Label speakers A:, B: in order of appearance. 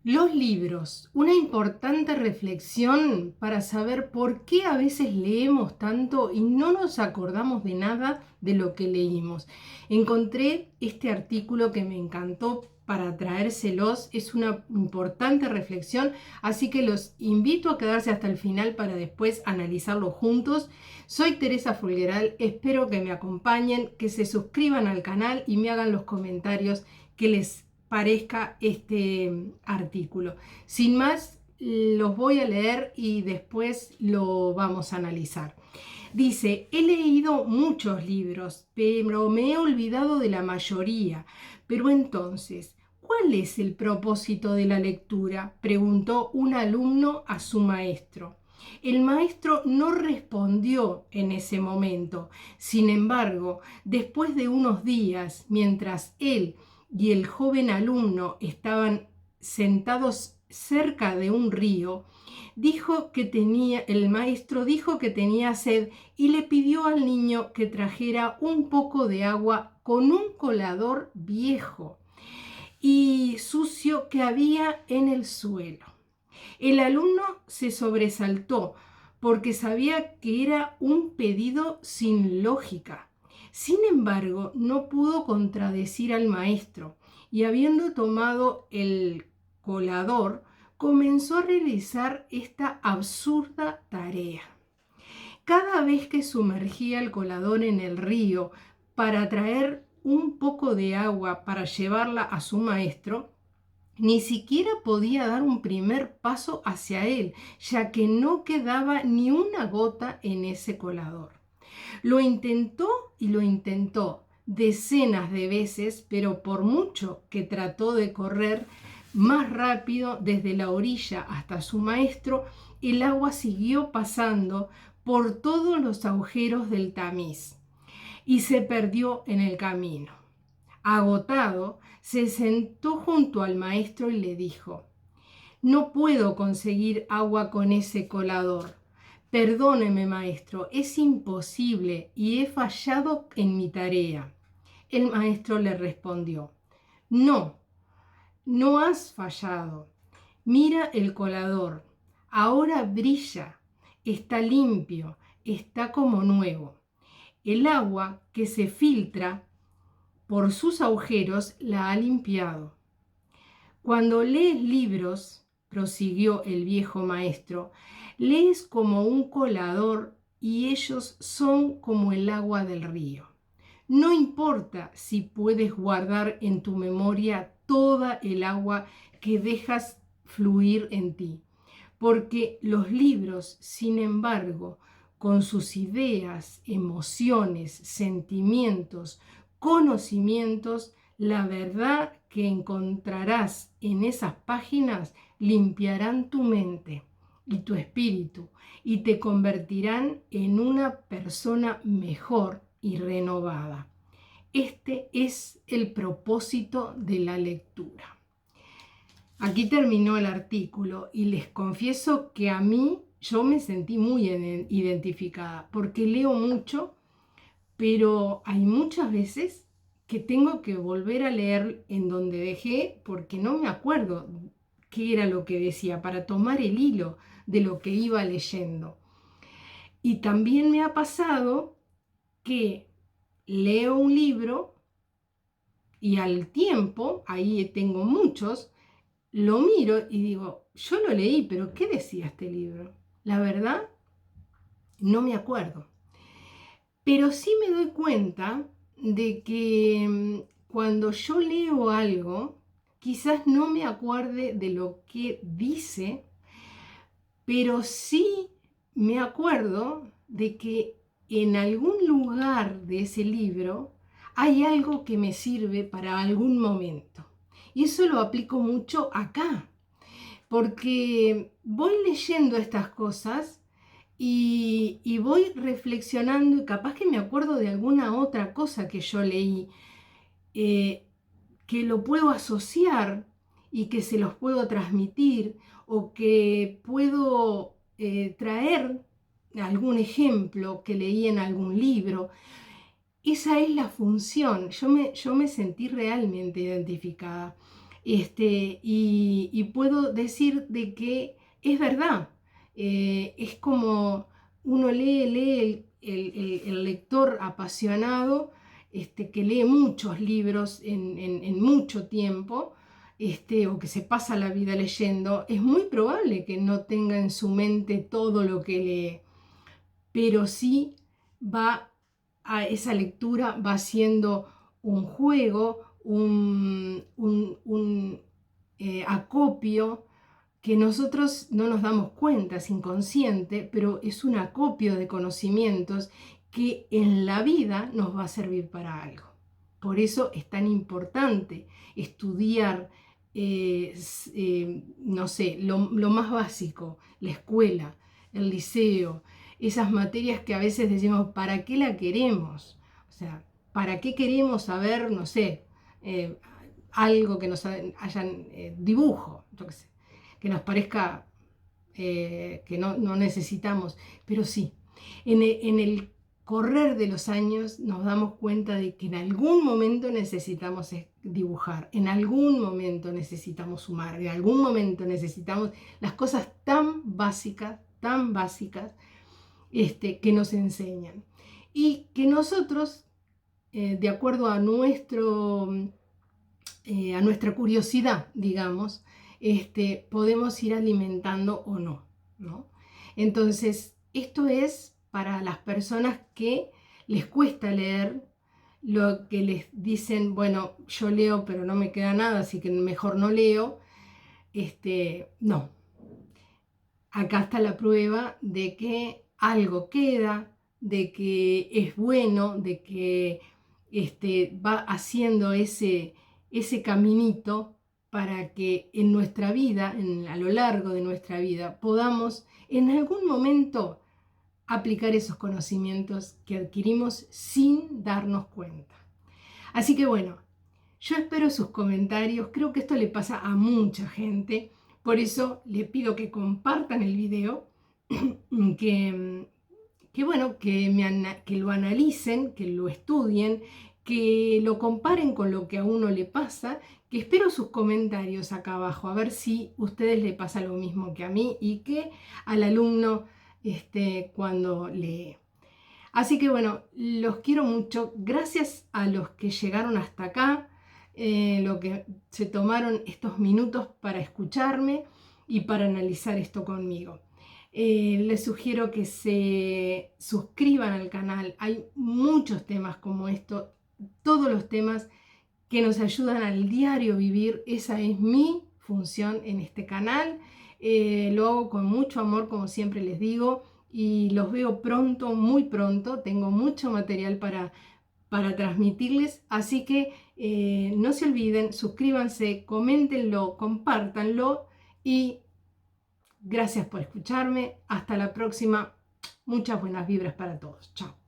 A: Los libros, una importante reflexión para saber por qué a veces leemos tanto y no nos acordamos de nada de lo que leímos. Encontré este artículo que me encantó para traérselos, es una importante reflexión, así que los invito a quedarse hasta el final para después analizarlo juntos. Soy Teresa Folgueral, espero que me acompañen, que se suscriban al canal y me hagan los comentarios que les parezca este artículo. Sin más, los voy a leer y después lo vamos a analizar. Dice, he leído muchos libros, pero me he olvidado de la mayoría. Pero entonces, ¿cuál es el propósito de la lectura?, preguntó un alumno a su maestro. El maestro no respondió en ese momento. Sin embargo, después de unos días, mientras él y el joven alumno estaban sentados cerca de un río, el maestro dijo que tenía sed y le pidió al niño que trajera un poco de agua con un colador viejo y sucio que había en el suelo. El alumno se sobresaltó porque sabía que era un pedido sin lógica. Sin embargo, no pudo contradecir al maestro y habiendo tomado el colador, comenzó a realizar esta absurda tarea. Cada vez que sumergía el colador en el río para traer un poco de agua para llevarla a su maestro, ni siquiera podía dar un primer paso hacia él, ya que no quedaba ni una gota en ese colador. Lo intentó y lo intentó decenas de veces, pero por mucho que trató de correr más rápido desde la orilla hasta su maestro, el agua siguió pasando por todos los agujeros del tamiz y se perdió en el camino. Agotado, se sentó junto al maestro y le dijo: no puedo conseguir agua con ese colador. Perdóneme, maestro, es imposible y he fallado en mi tarea. El maestro le respondió: no, no has fallado. Mira el colador. Ahora brilla, está limpio, está como nuevo. El agua que se filtra por sus agujeros la ha limpiado. Cuando lees libros, prosiguió el viejo maestro, lees como un colador y ellos son como el agua del río. No importa si puedes guardar en tu memoria toda el agua que dejas fluir en ti, porque los libros, sin embargo, con sus ideas, emociones, sentimientos, conocimientos, la verdad que encontrarás en esas páginas limpiarán tu mente y tu espíritu y te convertirán en una persona mejor y renovada. Este es el propósito de la lectura. Aquí terminó el artículo y les confieso que yo me sentí muy identificada porque leo mucho, pero hay muchas veces que tengo que volver a leer en donde dejé porque no me acuerdo qué era lo que decía, para tomar el hilo de lo que iba leyendo. Y también me ha pasado que leo un libro y al tiempo, ahí tengo muchos, lo miro y digo, yo lo leí, pero ¿qué decía este libro? La verdad, no me acuerdo. Pero sí me doy cuenta de que cuando yo leo algo, quizás no me acuerde de lo que dice, pero sí me acuerdo de que en algún lugar de ese libro hay algo que me sirve para algún momento. Y eso lo aplico mucho acá, porque voy leyendo estas cosas y voy reflexionando y capaz que me acuerdo de alguna otra cosa que yo leí, que lo puedo asociar y que se los puedo transmitir o que puedo traer algún ejemplo que leí en algún libro. Esa es la función. Yo me sentí realmente identificada. y puedo decir de que es verdad. Es como uno lee el lector apasionado, que lee muchos libros en mucho tiempo, o que se pasa la vida leyendo, es muy probable que no tenga en su mente todo lo que lee, pero sí va a esa lectura, va siendo un juego, un acopio que nosotros no nos damos cuenta, es inconsciente, pero es un acopio de conocimientos que en la vida nos va a servir para algo. Por eso es tan importante estudiar, no sé, lo más básico, la escuela, el liceo, esas materias que a veces decimos, ¿para qué la queremos? O sea, ¿para qué queremos saber, no sé, algo que nos hayan dibujo, yo qué sé, que nos parezca que no necesitamos, pero sí, en el correr de los años nos damos cuenta de que en algún momento necesitamos dibujar, en algún momento necesitamos sumar, en algún momento necesitamos las cosas tan básicas, que nos enseñan. Y que nosotros, de acuerdo a nuestra curiosidad, digamos, podemos ir alimentando o no, ¿no? Entonces, esto es para las personas que les cuesta leer, lo que les dicen, bueno, yo leo, pero no me queda nada, así que mejor no leo. No. Acá está la prueba de que algo queda, de que es bueno, de que va haciendo ese caminito para que en nuestra vida, a lo largo de nuestra vida, podamos en algún momento aplicar esos conocimientos que adquirimos sin darnos cuenta. Así que bueno, yo espero sus comentarios, creo que esto le pasa a mucha gente, por eso le pido que compartan el video, que lo analicen, que lo estudien, que lo comparen con lo que a uno le pasa, que espero sus comentarios acá abajo, a ver si a ustedes les pasa lo mismo que a mí y que al alumno cuando lee. Así que bueno, los quiero mucho. Gracias a los que llegaron hasta acá, lo que se tomaron estos minutos para escucharme y para analizar esto conmigo. Les sugiero que se suscriban al canal. Hay muchos temas como esto, todos los temas que nos ayudan al diario vivir. Esa es mi función en este canal. Lo hago con mucho amor, como siempre les digo, y los veo pronto, muy pronto. Tengo mucho material para transmitirles, así que no se olviden, suscríbanse, coméntenlo, compártanlo y gracias por escucharme. Hasta la próxima. Muchas buenas vibras para todos. Chao.